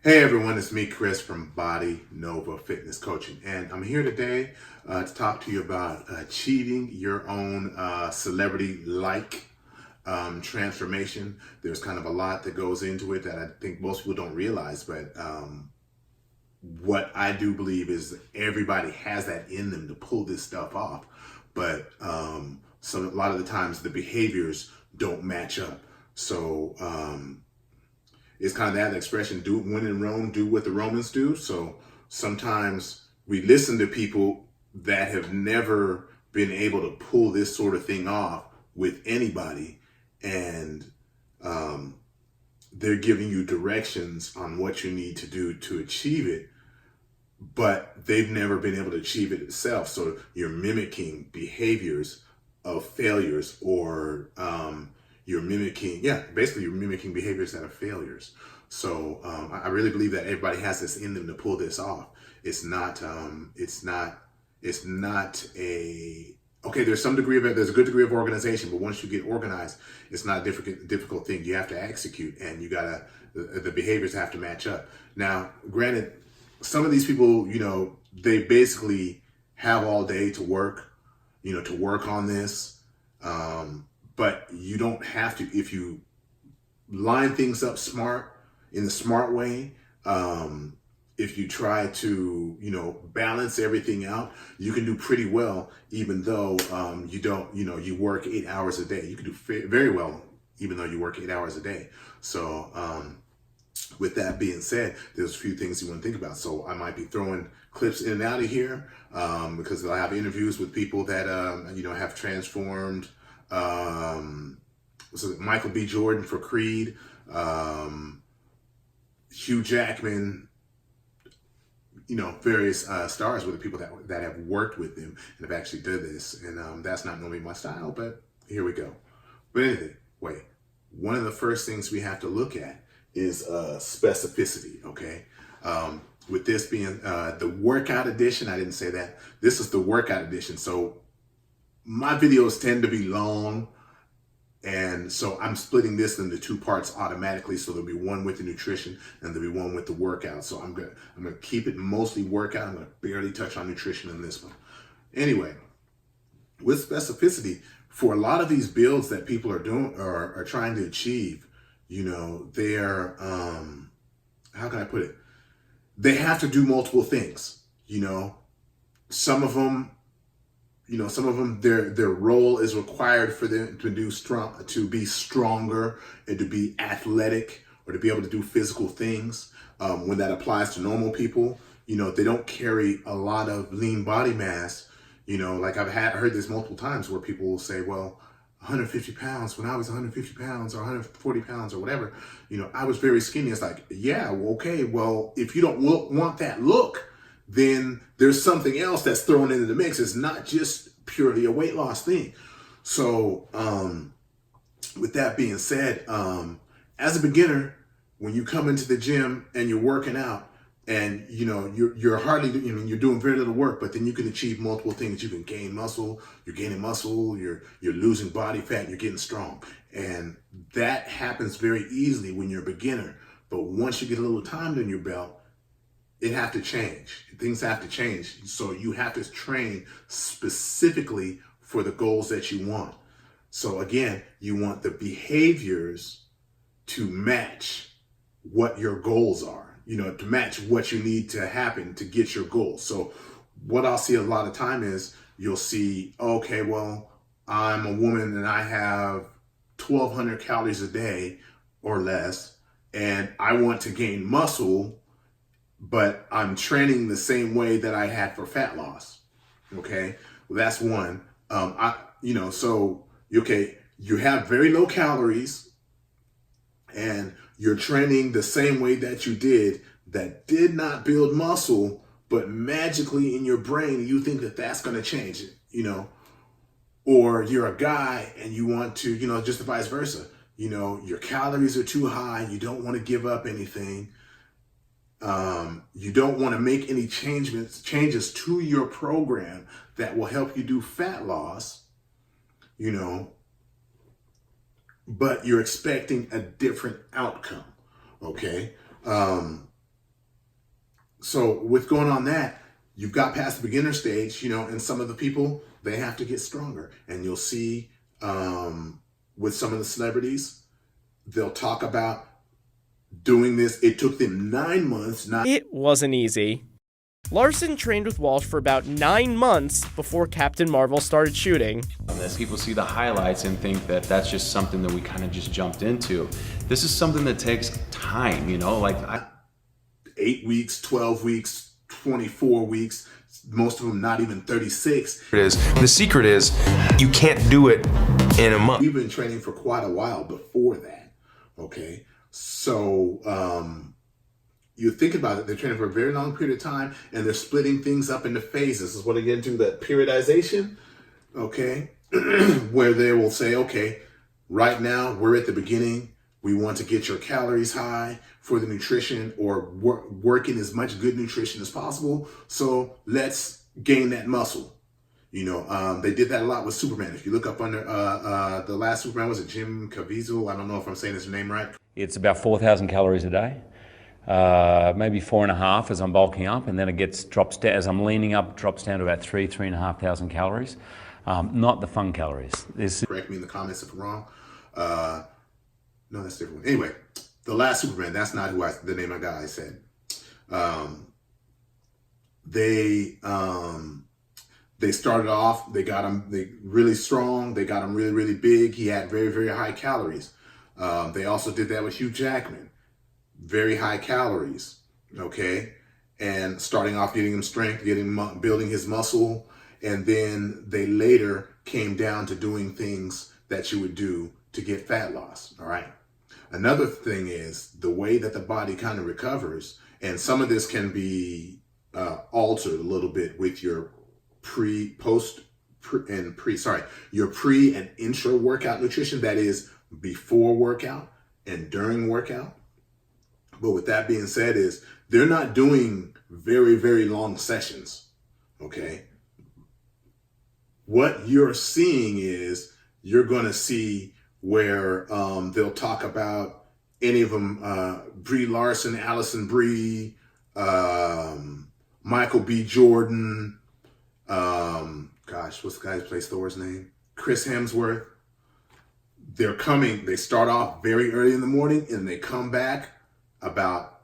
Hey everyone, it's me, Chris from Body Nova Fitness Coaching, and I'm here today to talk to you about achieving your own celebrity-like transformation. There's kind of a lot that goes into it that I think most people don't realize, but what I do believe is everybody has that in them to pull this stuff off, but a lot of the times the behaviors don't match up. So it's kind of that expression, do when in Rome, do what the Romans do. So sometimes we listen to people that have never been able to pull this sort of thing off with anybody, and they're giving you directions on what you need to do to achieve it, but they've never been able to achieve it itself. So you're mimicking behaviors of failures, or basically you're mimicking behaviors that are failures. So I really believe that everybody has this in them to pull this off. It's not a, okay, there's some degree of it, there's a good degree of organization, but once you get organized, it's not a difficult thing. You have to execute, and the behaviors have to match up. Now, granted, some of these people, they basically have all day to work, to work on this. But you don't have to, if you line things up in the smart way. If you try to, balance everything out, you can do pretty well, even though you work 8 hours a day. You can do very well, even though you work 8 hours a day. So, with that being said, there's a few things you want to think about. So I might be throwing clips in and out of here because I have interviews with people that, have transformed. Michael B. Jordan for Creed, Hugh Jackman, various stars with the people that have worked with them and have actually did this. And that's not normally my style, but here we go. But anyway, one of the first things we have to look at is specificity, okay? With this being the workout edition, I didn't say that. This is the workout edition. So my videos tend to be long, and so I'm splitting this into two parts automatically. So there'll be one with the nutrition and there'll be one with the workout. So I'm gonna keep it mostly workout. I'm gonna barely touch on nutrition in this one. Anyway, with specificity, for a lot of these builds that people are doing or are trying to achieve, they're how can I put it? They have to do multiple things. Some of them, their role is required for them to be stronger and to be athletic or to be able to do physical things. When that applies to normal people, they don't carry a lot of lean body mass. Like I've heard this multiple times where people will say, well, 150 pounds, when I was 150 pounds or 140 pounds or whatever, I was very skinny. It's like, yeah, well, okay, well, if you don't want that look, then there's something else that's thrown into the mix. It's not just purely a weight loss thing. So with that being said, as a beginner, when you come into the gym and you're working out and you're hardly, you're doing very little work, but then you can achieve multiple things. You can gain muscle, you're gaining muscle, you're losing body fat, you're getting strong. And that happens very easily when you're a beginner. But once you get a little time in your belt, it have to change. Things have to change. So you have to train specifically for the goals that you want. So again, you want the behaviors to match what your goals are, to match what you need to happen to get your goals. So what I'll see a lot of time is you'll see, okay, well, I'm a woman and I have 1,200 calories a day or less, and I want to gain muscle, but I'm training the same way that I had for fat loss. Okay, well, that's one. You have very low calories and you're training the same way that you did not build muscle, but magically in your brain, you think that that's going to change it, or you're a guy and you want to, just the vice versa, your calories are too high. You don't want to give up anything. You don't want to make any changes to your program that will help you do fat loss, but you're expecting a different outcome. Okay. So with going on that, you've got past the beginner stage, and some of the people, they have to get stronger. And you'll see with some of the celebrities, they'll talk about doing this. It took them 9 months. It wasn't easy. Larson trained with Walsh for about 9 months before Captain Marvel started shooting. People see the highlights and think that that's just something that we kind of just jumped into. This is something that takes time, 8 weeks, 12 weeks, 24 weeks, most of them not even 36. The secret is you can't do it in a month. We've been training for quite a while before that, okay? So you think about it, they're training for a very long period of time, and they're splitting things up into phases. This is what I get into, that periodization, okay? Where they will say, okay, right now we're at the beginning. We want to get your calories high for the nutrition, or work in as much good nutrition as possible. So let's gain that muscle. They did that a lot with Superman. If you look up under the last Superman, was it Jim Caviezel? I don't know if I'm saying his name right. It's about 4,000 calories a day, maybe 4.5 as I'm bulking up, and then it drops down as I'm leaning up, drops down to about 3,500 calories. Not the fun calories. Correct me in the comments if I'm wrong. No, that's a different one. Anyway, the last Superman, that's not the name of the guy I said. They started off, they got him really strong, they got him really, really big. He had very, very high calories. They also did that with Hugh Jackman. Very high calories, okay? And starting off getting him strength, building his muscle, and then they later came down to doing things that you would do to get fat loss, all right? Another thing is the way that the body kind of recovers, and some of this can be altered a little bit with your pre and intra workout nutrition, that is before workout and during workout. But with that being said, is they're not doing very, very long sessions, okay? What you're seeing is you're going to see where they'll talk about any of them, Brie Larson, Allison Brie, Michael B. Jordan, what's the guy who plays Thor's name? Chris Hemsworth. They start off very early in the morning, and they come back about,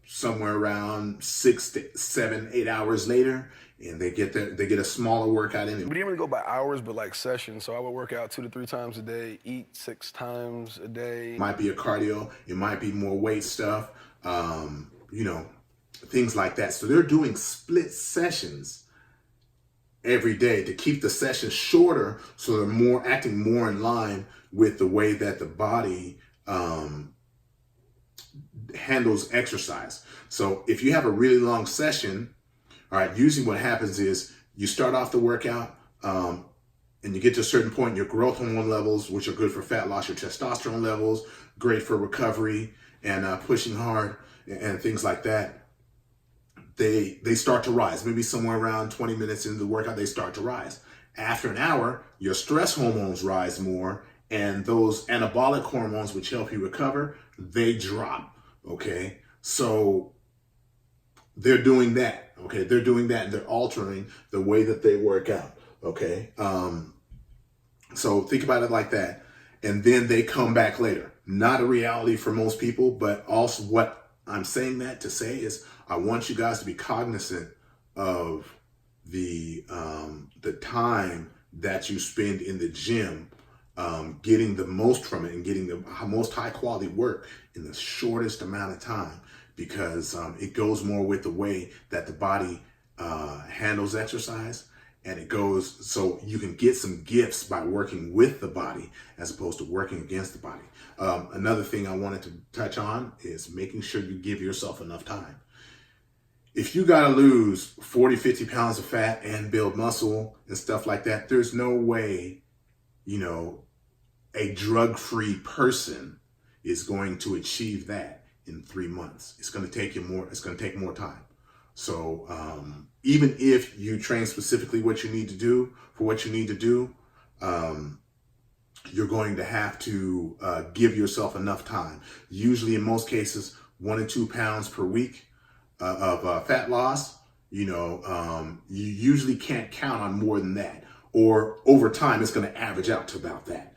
somewhere around 6 to 7, 8 hours later, and they get a smaller workout in. We didn't really go by hours, but like sessions. So I would work out 2 to 3 times a day, eat 6 times a day. It might be a cardio, it might be more weight stuff, things like that. So they're doing split sessions every day to keep the sessions shorter, so they're acting more in line with the way that the body handles exercise. So if you have a really long session, all right, usually what happens is you start off the workout and you get to a certain point, your growth hormone levels, which are good for fat loss, your testosterone levels, great for recovery and pushing hard and things like that. They start to rise. Maybe somewhere around 20 minutes into the workout, they start to rise. After an hour, your stress hormones rise more, and those anabolic hormones, which help you recover, they drop, okay? So they're doing that, okay? They're doing that, and they're altering the way that they work out, okay? So think about it like that. And then they come back later. Not a reality for most people, but also what I'm saying that to say is I want you guys to be cognizant of the time that you spend in the gym, getting the most from it and getting the most high quality work in the shortest amount of time, because it goes more with the way that the body handles exercise, and it goes so you can get some gifts by working with the body as opposed to working against the body. Another thing I wanted to touch on is making sure you give yourself enough time. If you got to lose 40, 50 pounds of fat and build muscle and stuff like that, there's no way, a drug-free person is going to achieve that in 3 months. It's going to take you more. It's going to take more time. So even if you train specifically what you need to do for what you need to do, you're going to have to give yourself enough time. Usually in most cases, 1 to 2 pounds per week. fat loss, you usually can't count on more than that. Or over time, it's going to average out to about that.